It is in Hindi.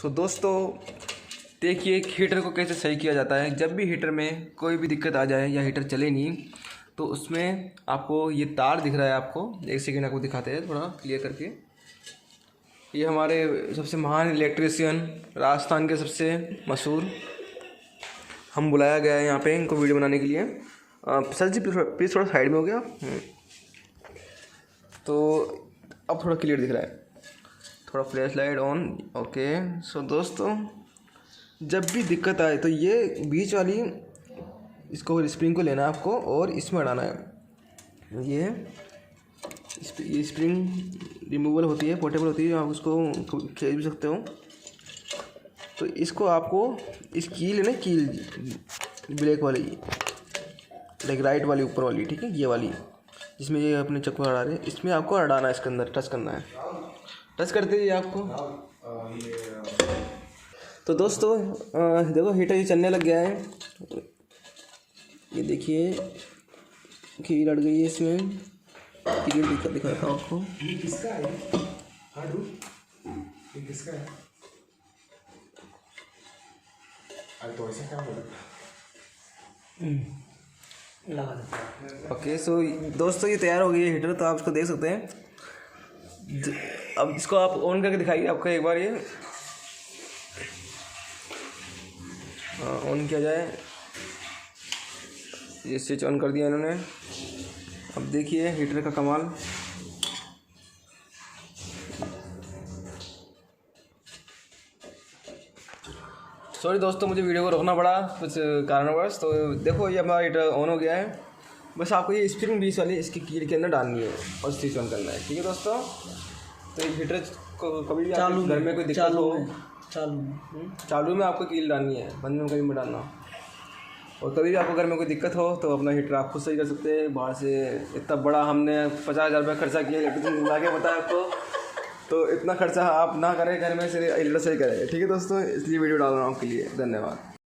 सो दोस्तों देखिए हीटर को कैसे सही किया जाता है। जब भी हीटर में कोई भी दिक्कत आ जाए या हीटर चले नहीं तो उसमें आपको ये तार दिख रहा है, आपको एक सेकेंड आपको दिखाते हैं थोड़ा क्लियर करके। ये हमारे सबसे महान इलेक्ट्रीशियन, राजस्थान के सबसे मशहूर, हम बुलाया गया है यहाँ पे इनको वीडियो बनाने के लिए। सर जी प्लीज़ थोड़ा साइड में हो गया। तो अब थोड़ा क्लियर दिख रहा है, थोड़ा flash light on. Okay so दोस्तों जब भी दिक्कत आए तो ये बीच वाली इसको स्प्रिंग को लेना है आपको और इसमें अड़ाना है। ये स्प्रिंग रिमूवल होती है, पोर्टेबल होती है, आप उसको खींच भी सकते हो। तो इसको आपको इस कील है ना, कील ब्लैक वाली, लाइक राइट वाली ऊपर वाली, ठीक है, ये वाली जिसमें ये अपने चक्कू अड़ा रहे हैं, इसमें आपको अड़ाना है, इसके अंदर टच करना है। टच करते ही आपको तो दोस्तों देखो हीटर ये चलने लग गया है। ये देखिए कील अड़ गई है इसमें, कील दिखाता हूँ आपको। ये किसका है? ये किसका है? अरे तो ऐसा क्या बोला? लगा देता। ओके सो दोस्तों ये तैयार हो गई है हीटर, तो आप इसको देख सकते हैं। अब इसको आप ऑन करके दिखाइए आपको एक बार, ये ऑन किया जाए। ये स्विच ऑन कर दिया इन्होंने। अब देखिए हीटर का कमाल। सॉरी दोस्तों मुझे वीडियो को रोकना पड़ा कुछ कारणवश। तो देखो ये हमारा हीटर ऑन हो गया है। बस आपको ये स्प्रिंग बीच वाली इसकी कील के अंदर डालनी है और स्विच ऑन करना है, ठीक है दोस्तों। तो ये हीटर को कभी भी आपके घर में कोई दिक्कत हो, चालू में आपको कील डालनी है, बंद में कभी मत डालना। और कभी भी आपको घर में कोई दिक्कत हो तो अपना हीटर आप खुद सही कर सकते हैं। बाहर से इतना बड़ा हमने 50,000 रुपये खर्चा किया इलेक्ट्रिशियन ला के बताया आपको, तो इतना खर्चा आप ना करें, घर में से हीटर सही करें, ठीक है दोस्तों। इसलिए वीडियो डाल रहा हूँ आपके लिए। धन्यवाद।